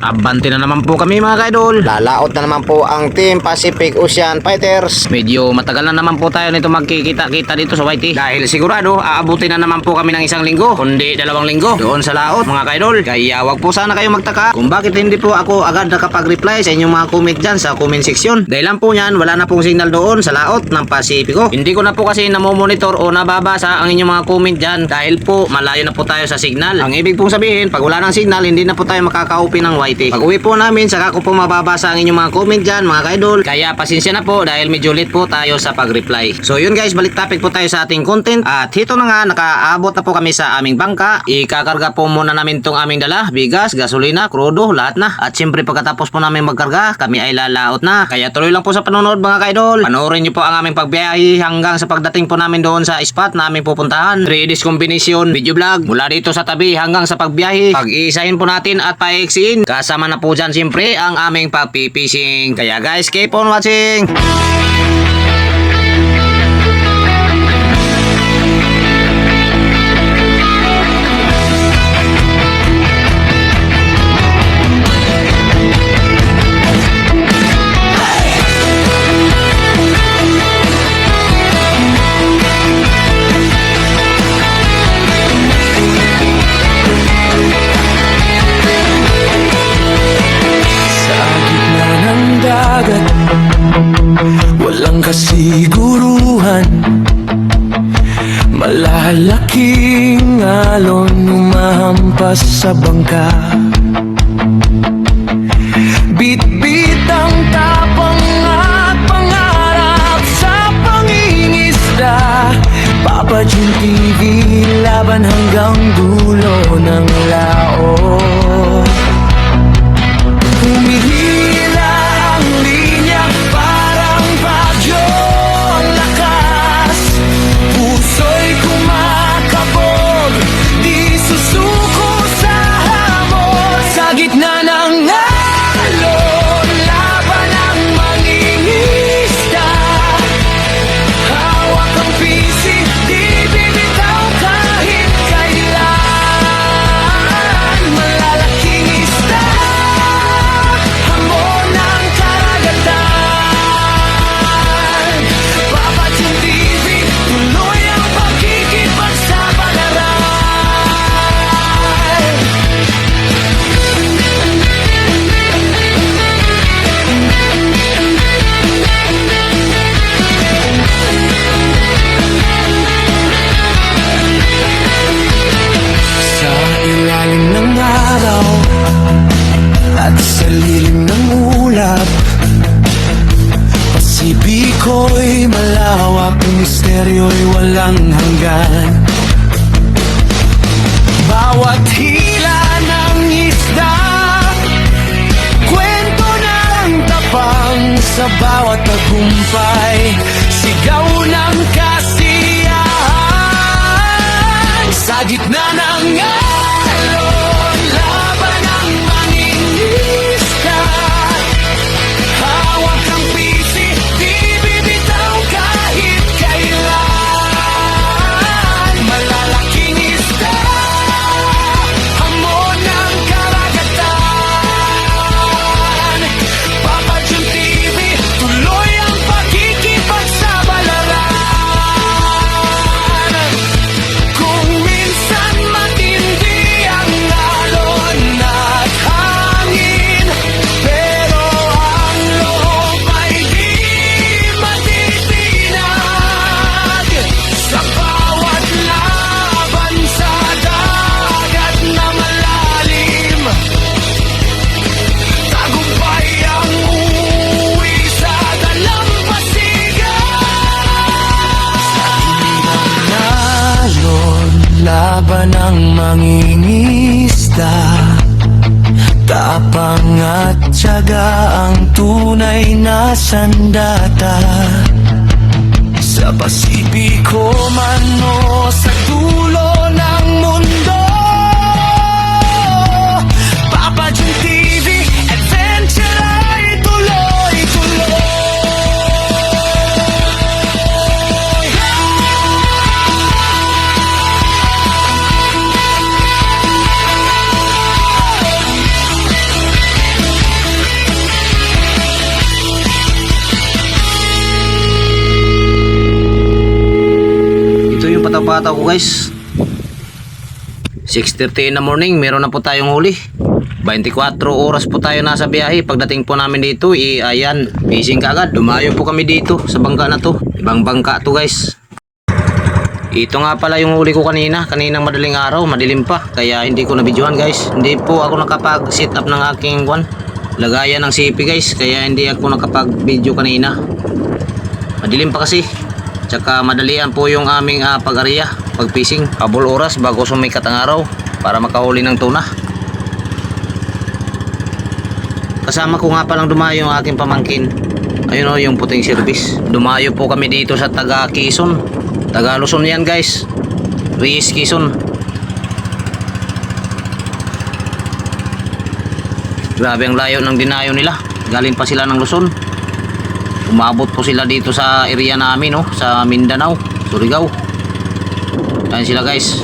Abante na naman po kami mga kaidol. Lalaot na naman po ang Team Pacific Ocean Fighters. Medyo matagal na naman po tayo nito magkikita-kita dito sa YT. Dahil sigurado aabutin na naman po kami ng 1 linggo, kundi 2 linggo doon sa laot mga kaidol. Kaya wag po sana kayo magtaka kung bakit hindi po ako agad nakapag-reply sa inyong mga comment dyan sa comment section. Dahil lang po yan, wala na pong signal doon sa laot ng Pacifico. Hindi ko na po kasi namomonitor o nababasa ang inyong mga comment dyan dahil po malayo na po tayo sa signal. Ang ibig pong sabihin, pag wala ng signal, hindi na po tayo makaka-open ng YT. Pag uwi po namin, saka ko po mababasa ang inyong mga comment dyan mga kaidol. Kaya pasensya na po dahil medyo late po tayo sa pag-reply. So yun guys, balik topic po tayo sa ating content. At hito na nga, nakaabot na po kami sa aming bangka. Ikakarga po muna namin tong aming dala. Bigas, gasolina, krudo, lahat na. At siyempre pagkatapos po namin magkarga, kami ay lalaot na. Kaya tuloy lang po sa panonood mga kaidol. Panoorin nyo po ang aming pagbiyahe hanggang sa pagdating po namin doon sa spot na aming pupuntahan. 3 days combination video vlog mula dito sa tabi hanggang sa pagbiyahe. Pag-iisahin po natin at paiksiin. Kasama na po dyan siyempre ang aming pagpipishing. Kaya guys, keep on watching! Walang kasiguruhan, malalaking alon umahampas sa bangka. Bit-bit ang tapang at pangarap sa pangingisda. Papa Jun TV, laban hanggang dulo ng laot. Humihila ang linya, parang bagyo ang lakas. Puso'y kumakabog, di susuko sa hamon. Sa gitna ng alon, laban ang mangingisda. Hawak ang pisi, di bibitaw kahit kailan. Malalaking isda, hamon ng karagatan. Papa Jun TV, tuloy ang pakikipagsapalaran. Sa ilalim ng araw at sa lilim ng ulap, Pasipiko'y malawak, misteryo'y walang hanggan. Bawat hila ng isda, kwento ng tapang. Sa bawat tagumpay, sigaw ng kasiyahan. Sa gitna ng alon, laban ang mangingisda. Hawak ang pisi, di bibitaw kahit kailan. Malalaking isda, hamon ng karagatan. Papa Jun TV, tuloy ang pakikipagsabalaran. ng mangingisda. Tapang at tiyaga ang tunay na sandata. Sa Pasipiko man o sa dulo ng mundo, Papa John TV, adventure ay tuloy-tuloy. Ito yung pataw-pataw ko guys. 6:30 in the morning, meron na po tayong huli. 24 oras po tayo nasa biyahe. Pagdating po namin dito, ayan, fishing kaagad. Dumayo po kami dito sa bangka na to. Ibang bangka to guys. Ito nga pala yung huli ko kaninang madaling araw, madilim pa. Kaya hindi ko nabidyohan guys. Hindi po ako nakapag-set up ng aking lagayan ng CP guys. Kaya hindi ako nakapag-video kanina. Madilim pa kasi. Tsaka madalian po yung aming pag-area, pag-fishing. Habol oras bago sumikat ang araw para makahuli ng tuna. Kasama ko nga palang dumayo yung aking pamangkin. Ayun o, yung puting service. Dumayo po kami dito sa taga Quezon. Taga Luzon yan guys. Reyes Quezon. Grabe ang layo ng dinayo nila. Galing pa sila ng Luzon. Umabot po sila dito sa area namin, no? Sa Mindanao, Surigao. Ayan sila guys.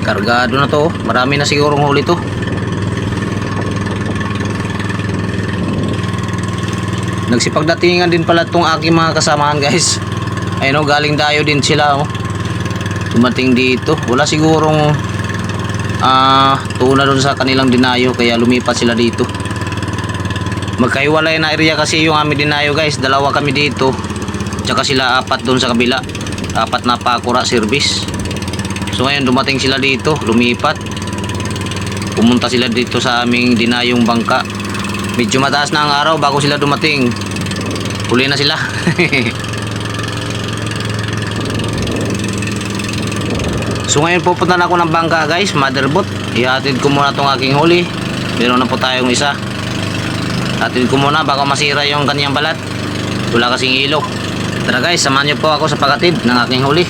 Kargado na to. Marami na sigurong huli to. Nagsipagdatingan din pala itong aking mga kasamahan guys. Ayun o, galing dayo din sila o. Dumating dito. Wala sigurong tuna doon sa kanilang dinayo, kaya lumipat sila dito. Magkaiwalay na area kasi yung aming dinayo guys. Dalawa kami dito, tsaka sila apat doon sa kabila. Apat na pakura service. So ngayon dumating sila dito, lumipat. Pumunta sila dito sa aming dinayong bangka. Medyo mataas na ang araw bago sila dumating. Huli na sila. So ngayon pupunta na ako ng bangka guys, motherboat. Ihatid ko muna tong aking huli. Meron na po tayong isa. Hatid ko muna baka masira yung kanyang balat. Wala kasing ilo. Tara guys, samahan niyo po ako sa paghatid ng aking huli.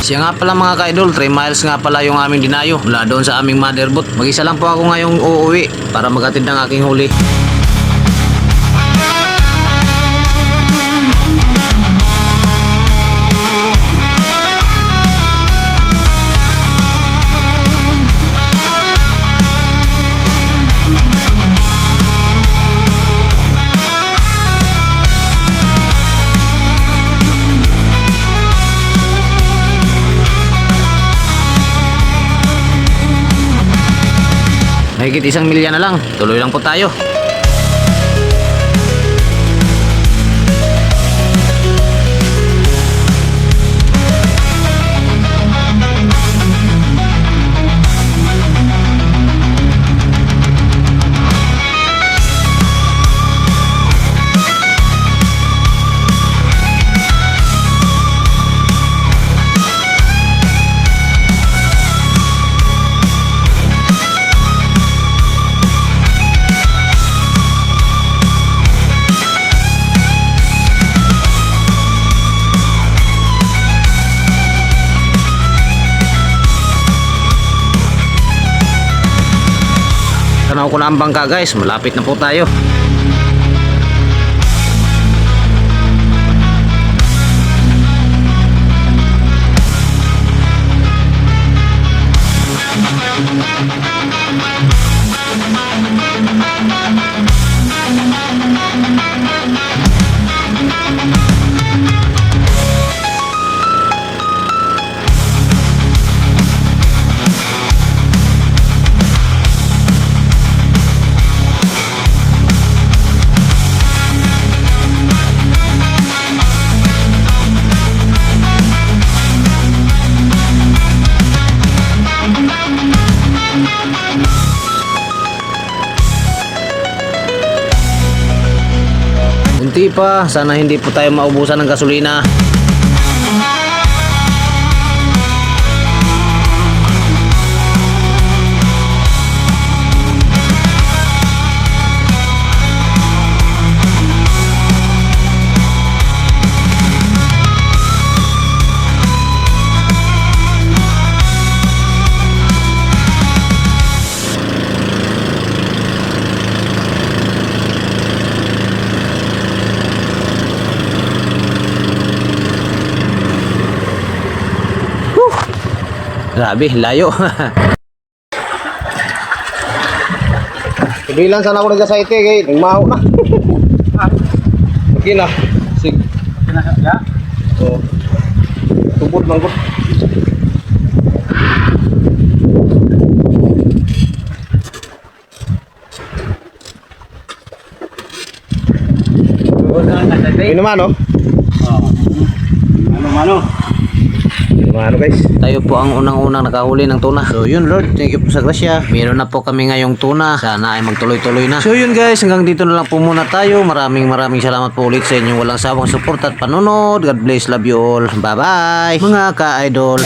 Siya nga pala mga ka-idol, 3 miles nga pala yung aming dinayo mula doon sa aming motherboat. Mag-isa lang po ako ngayong uuwi para maghatid ng aking huli. Mahigit 1 milya na lang. Tuloy lang po tayo. Tanaw ko na ang bangka guys, malapit na po tayo. Unti pa, sana hindi po tayo maubusan ng gasolina. Grabe, layo. Bilang sana ako nagsasaite kay nagmaho na. Okay na. Sig. Kinakaya? Oh. Tubod man ko. Ini naman oh. Ano? Ano guys? Tayo po ang unang-unang nakahuli ng tuna. So yun Lord, thank you po sa grasya. Meron na po kami ngayong tuna. Sana ay magtuloy-tuloy na. So yun guys, hanggang dito na lang po muna tayo. Maraming salamat po ulit sa inyong walang sawang support at panunod. God bless, love you all. Bye bye mga ka-idol.